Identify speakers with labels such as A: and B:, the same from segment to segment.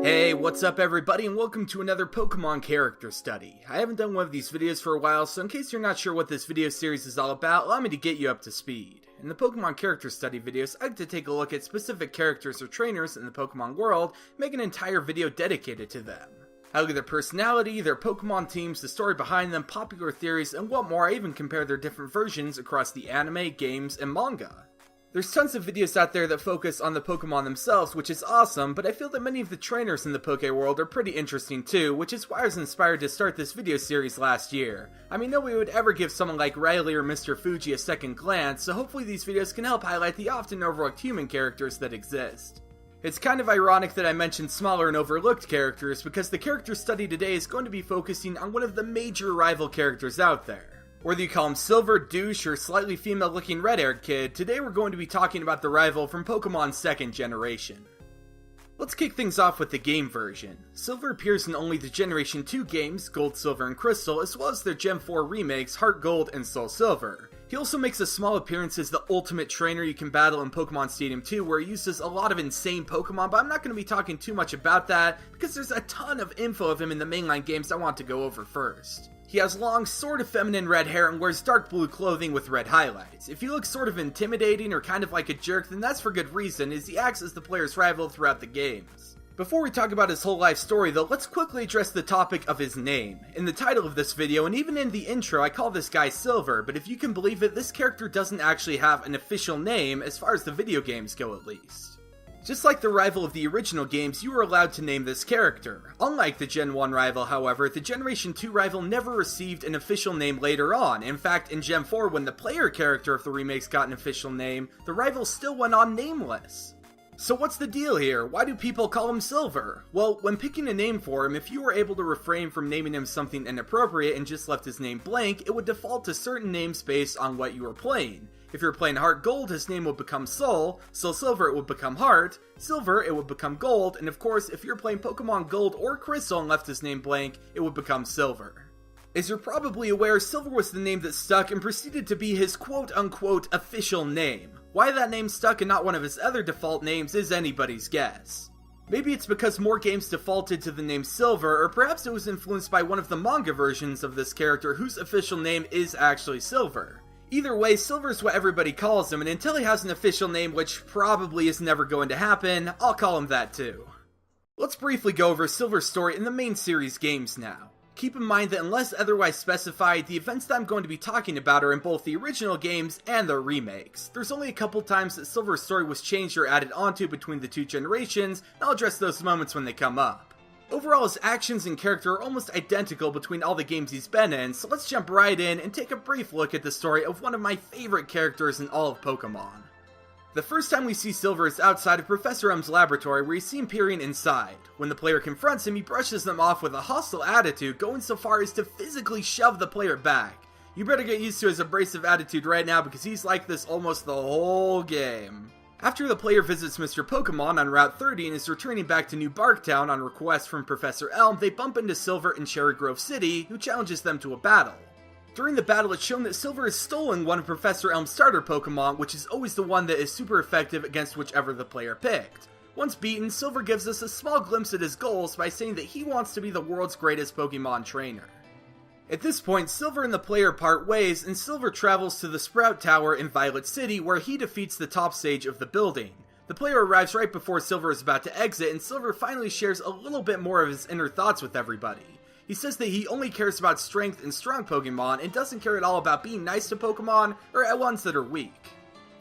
A: Hey, what's up everybody, and welcome to another Pokemon character study. I haven't done one of these videos for a while, so in case you're not sure what this video series is all about, allow me to get you up to speed. In the Pokemon character study videos, I like to take a look at specific characters or trainers in the Pokemon world, make an entire video dedicated to them. I look at their personality, their Pokemon teams, the story behind them, popular theories, and what more. I even compare their different versions across the anime, games, and manga. There's tons of videos out there that focus on the Pokemon themselves, which is awesome, but I feel that many of the trainers in the Poke world are pretty interesting too, which is why I was inspired to start this video series last year. I mean, nobody would ever give someone like Riley or Mr. Fuji a second glance, so hopefully these videos can help highlight the often overlooked human characters that exist. It's kind of ironic that I mentioned smaller and overlooked characters, because the character study today is going to be focusing on one of the major rival characters out there. Whether you call him Silver, Douche, or slightly female-looking red-haired kid, today we're going to be talking about the rival from Pokemon's second generation. Let's kick things off with the game version. Silver appears in only the Generation 2 games, Gold, Silver, and Crystal, as well as their Gen 4 remakes, Heart Gold and Soul Silver. He also makes a small appearance as the ultimate trainer you can battle in Pokemon Stadium 2, where he uses a lot of insane Pokemon, but I'm not going to be talking too much about that, because there's a ton of info of him in the mainline games I want to go over first. He has long, sort of feminine red hair and wears dark blue clothing with red highlights. If he looks sort of intimidating or kind of like a jerk, then that's for good reason, as he acts as the player's rival throughout the games. Before we talk about his whole life story though, let's quickly address the topic of his name. In the title of this video, and even in the intro, I call this guy Silver, but if you can believe it, this character doesn't actually have an official name, as far as the video games go at least. Just like the rival of the original games, you were allowed to name this character. Unlike the Gen 1 rival, however, the Generation 2 rival never received an official name later on. In fact, in Gen 4, when the player character of the remakes got an official name, the rival still went on nameless. So what's the deal here? Why do people call him Silver? Well, when picking a name for him, if you were able to refrain from naming him something inappropriate and just left his name blank, it would default to certain names based on what you were playing. If you're playing Heart Gold, his name would become Soul Silver it would become Heart, Silver it would become Gold, and of course, if you're playing Pokemon Gold or Crystal and left his name blank, it would become Silver. As you're probably aware, Silver was the name that stuck and proceeded to be his quote-unquote official name. Why that name stuck and not one of his other default names is anybody's guess. Maybe it's because more games defaulted to the name Silver, or perhaps it was influenced by one of the manga versions of this character whose official name is actually Silver. Either way, Silver's what everybody calls him, and until he has an official name, which probably is never going to happen, I'll call him that too. Let's briefly go over Silver's story in the main series games now. Keep in mind that unless otherwise specified, the events that I'm going to be talking about are in both the original games and the remakes. There's only a couple times that Silver's story was changed or added onto between the two generations, and I'll address those moments when they come up. Overall, his actions and character are almost identical between all the games he's been in, so let's jump right in and take a brief look at the story of one of my favorite characters in all of Pokemon. The first time we see Silver is outside of Professor M's laboratory, where you see him peering inside. When the player confronts him, he brushes them off with a hostile attitude, going so far as to physically shove the player back. You better get used to his abrasive attitude right now, because he's like this almost the whole game. After the player visits Mr. Pokemon on Route 30 and is returning back to New Barktown on request from Professor Elm, they bump into Silver in Cherry Grove City, who challenges them to a battle. During the battle, it's shown that Silver has stolen one of Professor Elm's starter Pokemon, which is always the one that is super effective against whichever the player picked. Once beaten, Silver gives us a small glimpse at his goals by saying that he wants to be the world's greatest Pokemon trainer. At this point, Silver and the player part ways, and Silver travels to the Sprout Tower in Violet City, where he defeats the top stage of the building. The player arrives right before Silver is about to exit, and Silver finally shares a little bit more of his inner thoughts with everybody. He says that he only cares about strength and strong Pokemon, and doesn't care at all about being nice to Pokemon, or at ones that are weak.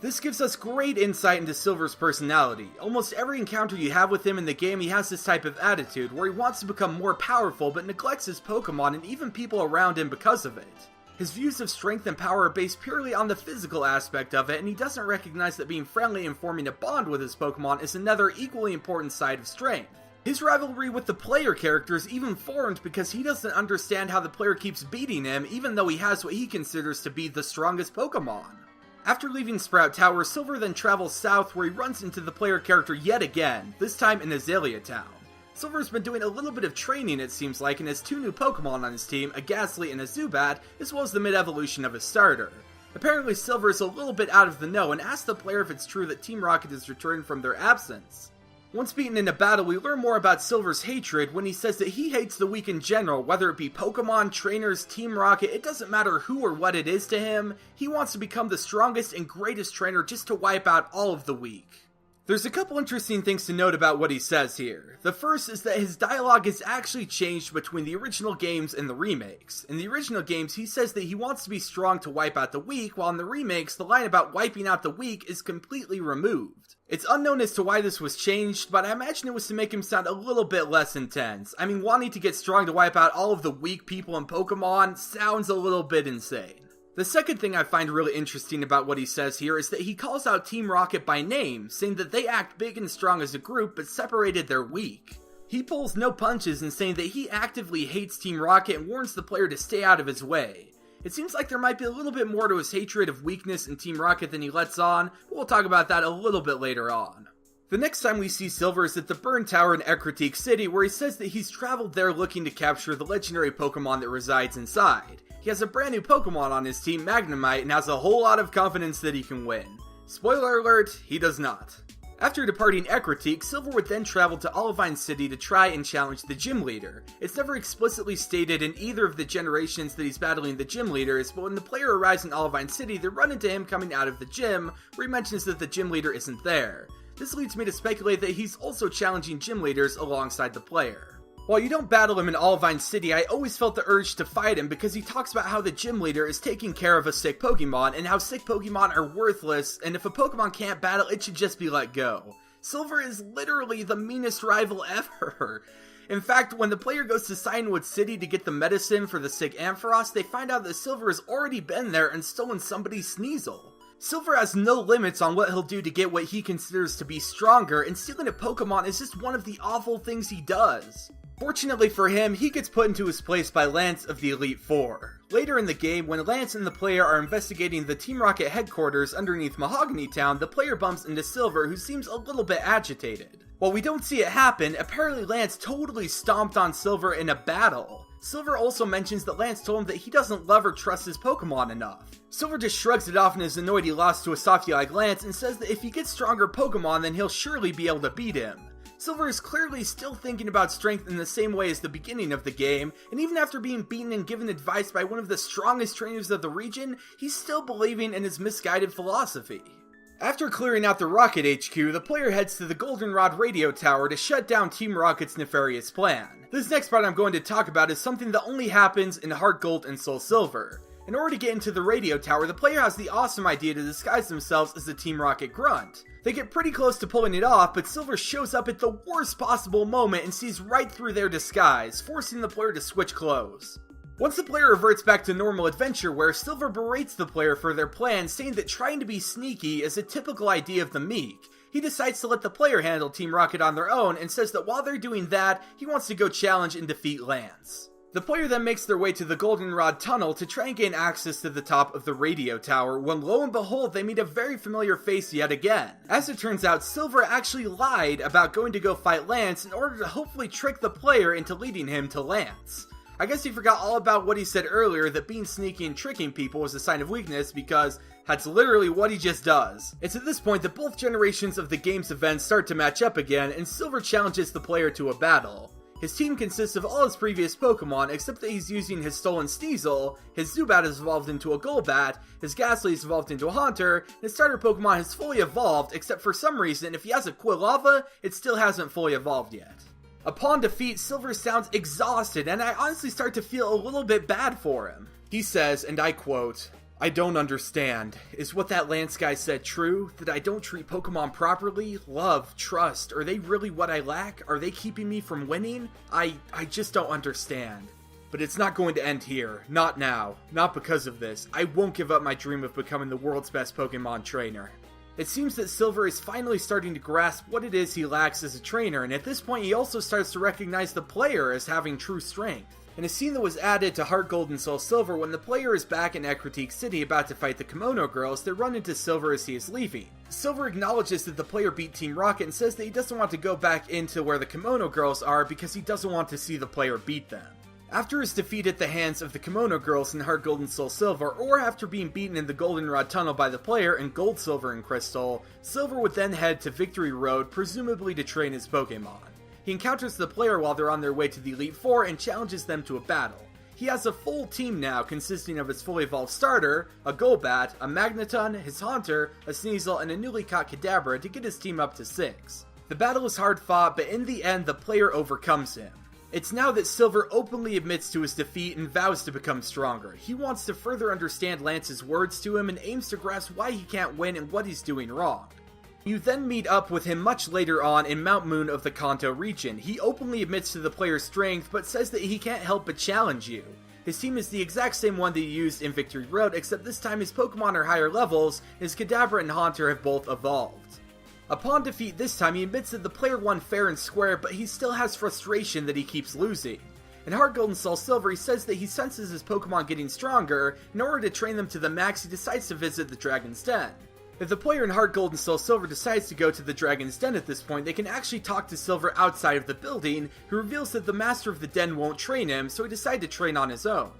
A: This gives us great insight into Silver's personality. Almost every encounter you have with him in the game, he has this type of attitude, where he wants to become more powerful but neglects his Pokemon and even people around him because of it. His views of strength and power are based purely on the physical aspect of it, and he doesn't recognize that being friendly and forming a bond with his Pokemon is another equally important side of strength. His rivalry with the player character is even formed because he doesn't understand how the player keeps beating him, even though he has what he considers to be the strongest Pokemon. After leaving Sprout Tower, Silver then travels south, where he runs into the player character yet again, this time in Azalea Town. Silver's been doing a little bit of training, it seems like, and has two new Pokemon on his team, a Ghastly and a Zubat, as well as the mid-evolution of his starter. Apparently Silver is a little bit out of the know and asks the player if it's true that Team Rocket is returning from their absence. Once beaten in a battle, we learn more about Silver's hatred when he says that he hates the weak in general, whether it be Pokemon, trainers, Team Rocket, it doesn't matter who or what it is to him. He wants to become the strongest and greatest trainer just to wipe out all of the weak. There's a couple interesting things to note about what he says here. The first is that his dialogue is actually changed between the original games and the remakes. In the original games, he says that he wants to be strong to wipe out the weak, while in the remakes, the line about wiping out the weak is completely removed. It's unknown as to why this was changed, but I imagine it was to make him sound a little bit less intense. I mean, wanting to get strong to wipe out all of the weak people in Pokemon sounds a little bit insane. The second thing I find really interesting about what he says here is that he calls out Team Rocket by name, saying that they act big and strong as a group, but separated they're weak. He pulls no punches in saying that he actively hates Team Rocket and warns the player to stay out of his way. It seems like there might be a little bit more to his hatred of weakness in Team Rocket than he lets on, but we'll talk about that a little bit later on. The next time we see Silver is at the Burn Tower in Ecruteak City, where he says that he's traveled there looking to capture the legendary Pokemon that resides inside. He has a brand new Pokemon on his team, Magnemite, and has a whole lot of confidence that he can win. Spoiler alert, he does not. After departing Ecruteak, Silver would then travel to Olivine City to try and challenge the gym leader. It's never explicitly stated in either of the generations that he's battling the gym leaders, but when the player arrives in Olivine City, they run into him coming out of the gym, where he mentions that the gym leader isn't there. This leads me to speculate that he's also challenging gym leaders alongside the player. While you don't battle him in Olivine City, I always felt the urge to fight him because he talks about how the gym leader is taking care of a sick Pokemon and how sick Pokemon are worthless, and if a Pokemon can't battle, it should just be let go. Silver is literally the meanest rival ever. In fact, when the player goes to Cianwood City to get the medicine for the sick Ampharos, they find out that Silver has already been there and stolen somebody's Sneasel. Silver has no limits on what he'll do to get what he considers to be stronger, and stealing a Pokemon is just one of the awful things he does. Fortunately for him, he gets put into his place by Lance of the Elite Four. Later in the game, when Lance and the player are investigating the Team Rocket headquarters underneath Mahogany Town, the player bumps into Silver, who seems a little bit agitated. While we don't see it happen, apparently Lance totally stomped on Silver in a battle. Silver also mentions that Lance told him that he doesn't love or trust his Pokemon enough. Silver just shrugs it off and is annoyed he lost to a softy like Lance and says that if he gets stronger Pokemon, then he'll surely be able to beat him. Silver is clearly still thinking about strength in the same way as the beginning of the game, and even after being beaten and given advice by one of the strongest trainers of the region, he's still believing in his misguided philosophy. After clearing out the Rocket HQ, the player heads to the Goldenrod radio tower to shut down Team Rocket's nefarious plan. This next part I'm going to talk about is something that only happens in Heart Gold and Soul Silver. In order to get into the radio tower, the player has the awesome idea to disguise themselves as a Team Rocket grunt. They get pretty close to pulling it off, but Silver shows up at the worst possible moment and sees right through their disguise, forcing the player to switch clothes. Once the player reverts back to normal adventure wear, Silver berates the player for their plan, saying that trying to be sneaky is a typical idea of the meek. He decides to let the player handle Team Rocket on their own and says that while they're doing that, he wants to go challenge and defeat Lance. The player then makes their way to the Goldenrod Tunnel to try and gain access to the top of the radio tower, when lo and behold they meet a very familiar face yet again. As it turns out, Silver actually lied about going to go fight Lance in order to hopefully trick the player into leading him to Lance. I guess he forgot all about what he said earlier, that being sneaky and tricking people was a sign of weakness, because that's literally what he just does. It's at this point that both generations of the game's events start to match up again, and Silver challenges the player to a battle. His team consists of all his previous Pokemon, except that he's using his stolen Sneasel, his Zubat has evolved into a Golbat, his Ghastly has evolved into a Haunter, and his starter Pokemon has fully evolved, except for some reason, if he has a Quilava, it still hasn't fully evolved yet. Upon defeat, Silver sounds exhausted, and I honestly start to feel a little bit bad for him. He says, and I quote, "I don't understand. Is what that Lance guy said true? That I don't treat Pokemon properly? Love, trust, are they really what I lack? Are they keeping me from winning? I just don't understand. But it's not going to end here. Not now. Not because of this. I won't give up my dream of becoming the world's best Pokemon trainer." It seems that Silver is finally starting to grasp what it is he lacks as a trainer, and at this point he also starts to recognize the player as having true strength. In a scene that was added to Heart Gold and Soul Silver, when the player is back in Ecruteak City about to fight the Kimono Girls, they run into Silver as he is leaving. Silver acknowledges that the player beat Team Rocket and says that he doesn't want to go back into where the Kimono Girls are because he doesn't want to see the player beat them. After his defeat at the hands of the Kimono Girls in Heart Gold and Soul Silver, or after being beaten in the Goldenrod Tunnel by the player in Gold, Silver, and Crystal, Silver would then head to Victory Road, presumably to train his Pokemon. He encounters the player while they're on their way to the Elite Four and challenges them to a battle. He has a full team now consisting of his fully evolved starter, a Golbat, a Magneton, his Haunter, a Sneasel, and a newly caught Kadabra to get his team up to 6. The battle is hard fought, but in the end the player overcomes him. It's now that Silver openly admits to his defeat and vows to become stronger. He wants to further understand Lance's words to him and aims to grasp why he can't win and what he's doing wrong. You then meet up with him much later on in Mount Moon of the Kanto region. He openly admits to the player's strength, but says that he can't help but challenge you. His team is the exact same one that he used in Victory Road, except this time his Pokemon are higher levels, his Kadabra and Haunter have both evolved. Upon defeat this time, he admits that the player won fair and square, but he still has frustration that he keeps losing. In Heart Gold and Soul Silver, he says that he senses his Pokemon getting stronger. In order to train them to the max, he decides to visit the Dragon's Den. If the player in Heart Gold and Soul Silver decides to go to the Dragon's Den at this point, they can actually talk to Silver outside of the building, who reveals that the master of the den won't train him, so he decides to train on his own.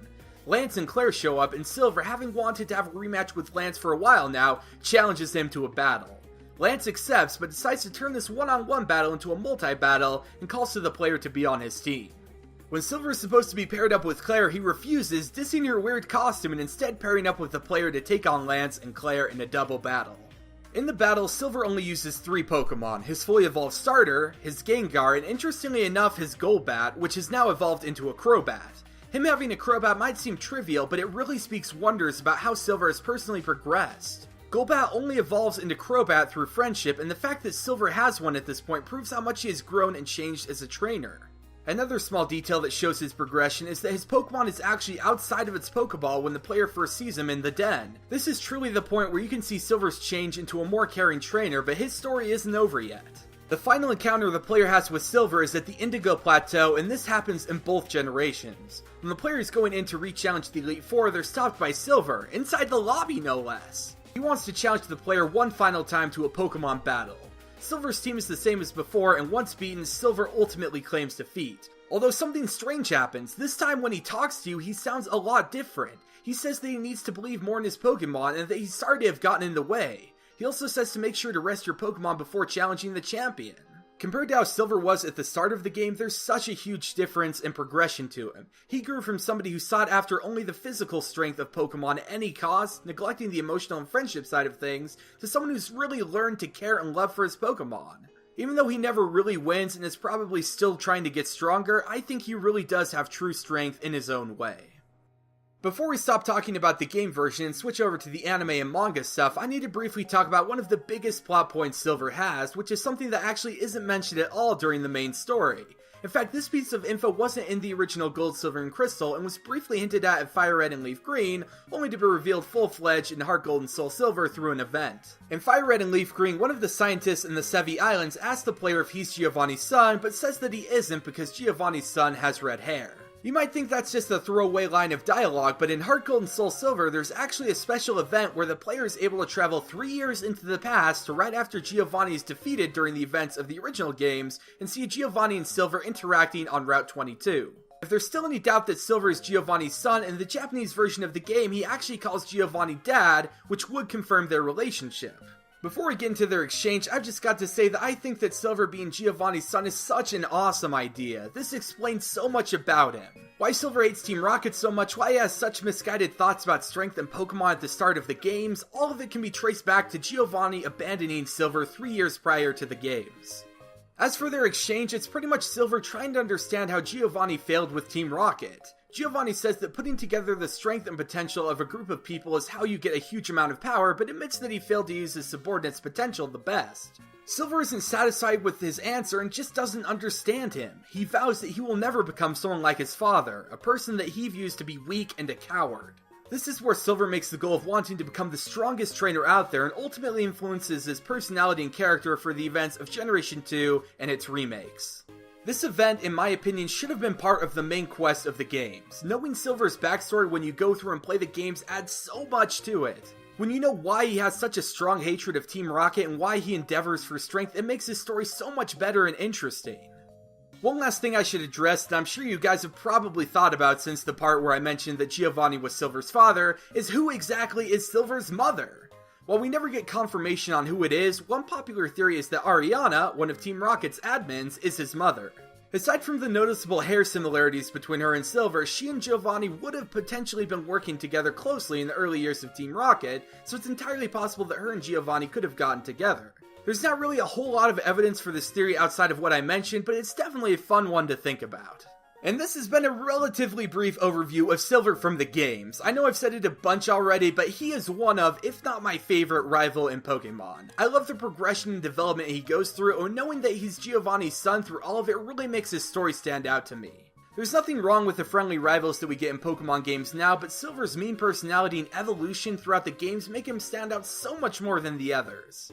A: Lance and Claire show up, and Silver, having wanted to have a rematch with Lance for a while now, challenges him to a battle. Lance accepts, but decides to turn this one-on-one battle into a multi-battle, and calls to the player to be on his team. When Silver is supposed to be paired up with Claire, he refuses, dissing her weird costume and instead pairing up with the player to take on Lance and Claire in a double battle. In the battle, Silver only uses 3 Pokemon, his fully evolved starter, his Gengar, and interestingly enough his Golbat, which has now evolved into a Crobat. Him having a Crobat might seem trivial, but it really speaks wonders about how Silver has personally progressed. Golbat only evolves into Crobat through friendship, and the fact that Silver has one at this point proves how much he has grown and changed as a trainer. Another small detail that shows his progression is that his Pokemon is actually outside of its Pokeball when the player first sees him in the den. This is truly the point where you can see Silver's change into a more caring trainer, but his story isn't over yet. The final encounter the player has with Silver is at the Indigo Plateau, and this happens in both generations. When the player is going in to re-challenge the Elite Four, they're stopped by Silver, inside the lobby no less. He wants to challenge the player one final time to a Pokemon battle. Silver's team is the same as before, and once beaten, Silver ultimately claims defeat. Although something strange happens, this time when he talks to you, he sounds a lot different. He says that he needs to believe more in his Pokemon, and that he's sorry to have gotten in the way. He also says to make sure to rest your Pokemon before challenging the champion. Compared to how Silver was at the start of the game, there's such a huge difference in progression to him. He grew from somebody who sought after only the physical strength of Pokemon at any cost, neglecting the emotional and friendship side of things, to someone who's really learned to care and love for his Pokemon. Even though he never really wins and is probably still trying to get stronger, I think he really does have true strength in his own way. Before we stop talking about the game version and switch over to the anime and manga stuff, I need to briefly talk about one of the biggest plot points Silver has, which is something that actually isn't mentioned at all during the main story. In fact, this piece of info wasn't in the original Gold, Silver, and Crystal, and was briefly hinted at Fire Red and Leaf Green, only to be revealed full-fledged in Heart Gold and Soul Silver through an event. In Fire Red and Leaf Green, one of the scientists in the Sevi Islands asks the player if he's Giovanni's son, but says that he isn't because Giovanni's son has red hair. You might think that's just a throwaway line of dialogue, but in Heart Gold and Soul Silver, there's actually a special event where the player is able to travel 3 years into the past to right after Giovanni is defeated during the events of the original games, and see Giovanni and Silver interacting on Route 22. If there's still any doubt that Silver is Giovanni's son, in the Japanese version of the game, he actually calls Giovanni Dad, which would confirm their relationship. Before we get into their exchange, I've just got to say that I think that Silver being Giovanni's son is such an awesome idea. This explains so much about him. Why Silver hates Team Rocket so much, why he has such misguided thoughts about strength and Pokemon at the start of the games, all of it can be traced back to Giovanni abandoning Silver 3 years prior to the games. As for their exchange, it's pretty much Silver trying to understand how Giovanni failed with Team Rocket. Giovanni says that putting together the strength and potential of a group of people is how you get a huge amount of power, but admits that he failed to use his subordinate's potential the best. Silver isn't satisfied with his answer and just doesn't understand him. He vows that he will never become someone like his father, a person that he views to be weak and a coward. This is where Silver makes the goal of wanting to become the strongest trainer out there and ultimately influences his personality and character for the events of Generation 2 and its remakes. This event, in my opinion, should have been part of the main quest of the games. Knowing Silver's backstory when you go through and play the games adds so much to it. When you know why he has such a strong hatred of Team Rocket and why he endeavors for strength, it makes his story so much better and interesting. One last thing I should address that I'm sure you guys have probably thought about since the part where I mentioned that Giovanni was Silver's father is who exactly is Silver's mother? While we never get confirmation on who it is, one popular theory is that Ariana, one of Team Rocket's admins, is his mother. Aside from the noticeable hair similarities between her and Silver, she and Giovanni would have potentially been working together closely in the early years of Team Rocket, so it's entirely possible that her and Giovanni could have gotten together. There's not really a whole lot of evidence for this theory outside of what I mentioned, but it's definitely a fun one to think about. And this has been a relatively brief overview of Silver from the games. I know I've said it a bunch already, but he is one of, if not my favorite rival in Pokemon. I love the progression and development he goes through, and knowing that he's Giovanni's son through all of it really makes his story stand out to me. There's nothing wrong with the friendly rivals that we get in Pokemon games now, but Silver's mean personality and evolution throughout the games make him stand out so much more than the others.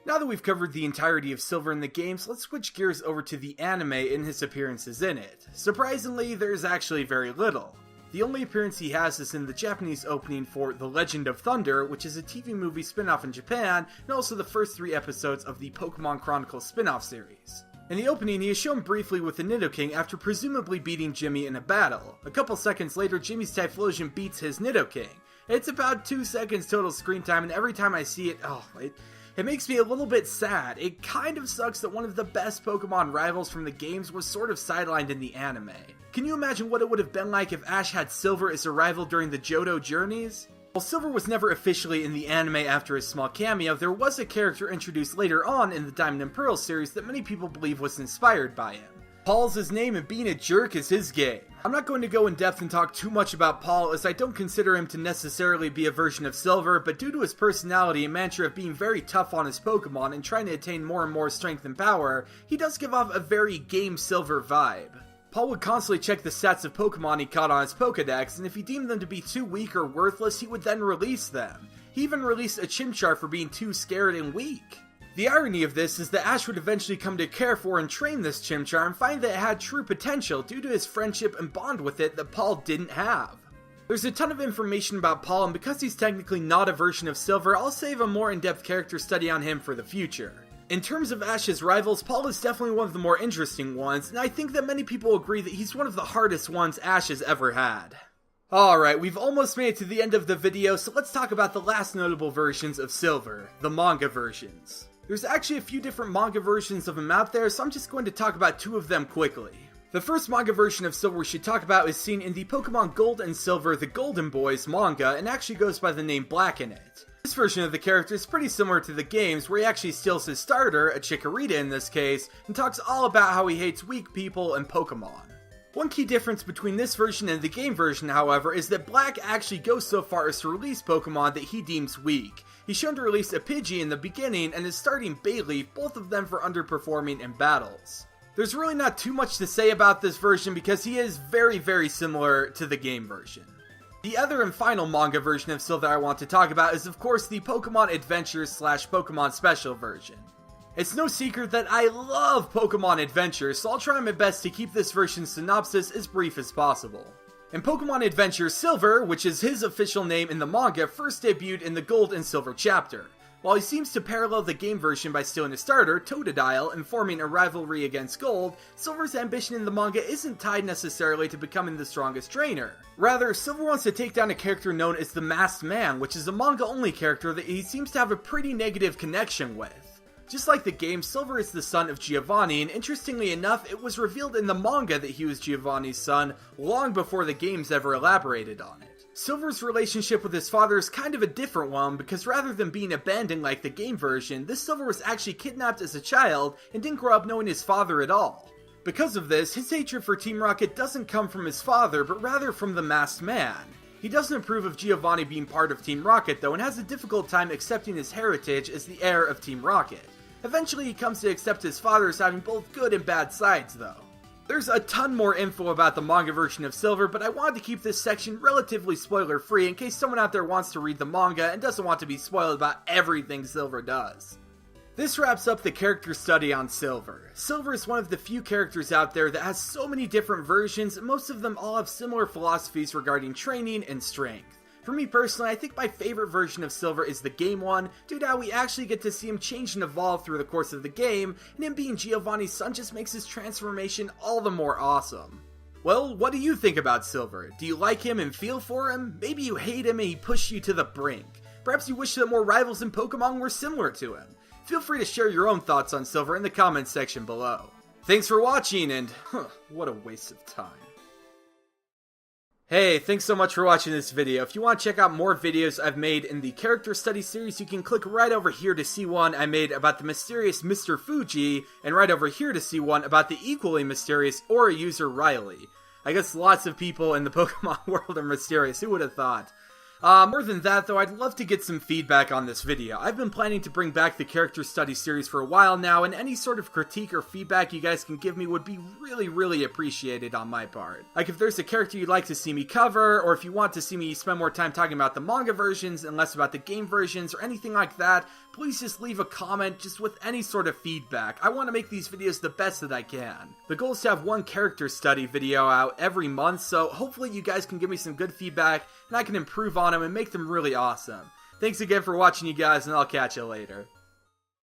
A: Now that we've covered the entirety of Silver in the games, let's switch gears over to the anime and his appearances in it. Surprisingly, there's actually very little. The only appearance he has is in the Japanese opening for The Legend of Thunder, which is a TV movie spin-off in Japan, and also the first 3 episodes of the Pokemon Chronicles spin-off series. In the opening, he is shown briefly with the Nidoking after presumably beating Jimmy in a battle. A couple seconds later, Jimmy's Typhlosion beats his Nidoking. It's about 2 seconds total screen time, and every time I see it, it makes me a little bit sad. It kind of sucks that one of the best Pokemon rivals from the games was sort of sidelined in the anime. Can you imagine what it would have been like if Ash had Silver as a rival during the Johto journeys? While Silver was never officially in the anime after his small cameo, there was a character introduced later on in the Diamond and Pearl series that many people believe was inspired by him. Paul's his name and being a jerk is his game. I'm not going to go in depth and talk too much about Paul as I don't consider him to necessarily be a version of Silver, but due to his personality and mantra of being very tough on his Pokemon and trying to attain more and more strength and power, he does give off a very Game Silver vibe. Paul would constantly check the stats of Pokemon he caught on his Pokedex, and if he deemed them to be too weak or worthless, he would then release them. He even released a Chimchar for being too scared and weak. The irony of this is that Ash would eventually come to care for and train this Chimchar and find that it had true potential due to his friendship and bond with it that Paul didn't have. There's a ton of information about Paul, and because he's technically not a version of Silver, I'll save a more in-depth character study on him for the future. In terms of Ash's rivals, Paul is definitely one of the more interesting ones, and I think that many people agree that he's one of the hardest ones Ash has ever had. Alright, we've almost made it to the end of the video, so let's talk about the last notable versions of Silver, the manga versions. There's actually a few different manga versions of him out there, so I'm just going to talk about 2 of them quickly. The first manga version of Silver we should talk about is seen in the Pokemon Gold and Silver The Golden Boys manga, and actually goes by the name Black in it. This version of the character is pretty similar to the games, where he actually steals his starter, a Chikorita in this case, and talks all about how he hates weak people and Pokemon. One key difference between this version and the game version, however, is that Black actually goes so far as to release Pokemon that he deems weak. He's shown to release a Pidgey in the beginning and is starting Bayleaf, both of them for underperforming in battles. There's really not too much to say about this version because he is very similar to the game version. The other and final manga version of Silver I want to talk about is of course the Pokemon Adventures / Pokemon Special version. It's no secret that I love Pokemon Adventures, so I'll try my best to keep this version's synopsis as brief as possible. In Pokemon Adventure, Silver, which is his official name in the manga, first debuted in the Gold and Silver chapter. While he seems to parallel the game version by stealing a starter, Totodile, and forming a rivalry against Gold, Silver's ambition in the manga isn't tied necessarily to becoming the strongest trainer. Rather, Silver wants to take down a character known as the Masked Man, which is a manga-only character that he seems to have a pretty negative connection with. Just like the game, Silver is the son of Giovanni, and interestingly enough, it was revealed in the manga that he was Giovanni's son long before the games ever elaborated on it. Silver's relationship with his father is kind of a different one, because rather than being abandoned like the game version, this Silver was actually kidnapped as a child and didn't grow up knowing his father at all. Because of this, his hatred for Team Rocket doesn't come from his father, but rather from the Masked Man. He doesn't approve of Giovanni being part of Team Rocket though, and has a difficult time accepting his heritage as the heir of Team Rocket. Eventually he comes to accept his father as having both good and bad sides though. There's a ton more info about the manga version of Silver, but I wanted to keep this section relatively spoiler free in case someone out there wants to read the manga and doesn't want to be spoiled about everything Silver does. This wraps up the character study on Silver. Silver is one of the few characters out there that has so many different versions, and most of them all have similar philosophies regarding training and strength. For me personally, I think my favorite version of Silver is the game one, due to how we actually get to see him change and evolve through the course of the game, and him being Giovanni's son just makes his transformation all the more awesome. Well, what do you think about Silver? Do you like him and feel for him? Maybe you hate him and he pushed you to the brink. Perhaps you wish that more rivals in Pokemon were similar to him. Feel free to share your own thoughts on Silver in the comments section below. Thanks for watching, and what a waste of time. Hey, thanks so much for watching this video. If you want to check out more videos I've made in the character study series, you can click right over here to see one I made about the mysterious Mr. Fuji, and right over here to see one about the equally mysterious Aura user Riley. I guess lots of people in the Pokemon world are mysterious, who would have thought? More than that though, I'd love to get some feedback on this video. I've been planning to bring back the character study series for a while now, and any sort of critique or feedback you guys can give me would be really appreciated on my part. Like if there's a character you'd like to see me cover, or if you want to see me spend more time talking about the manga versions and less about the game versions, or anything like that, please just leave a comment just with any sort of feedback. I want to make these videos the best that I can. The goal is to have one character study video out every month, so hopefully you guys can give me some good feedback, and I can improve on them and make them really awesome. Thanks again for watching, you guys, and I'll catch you later.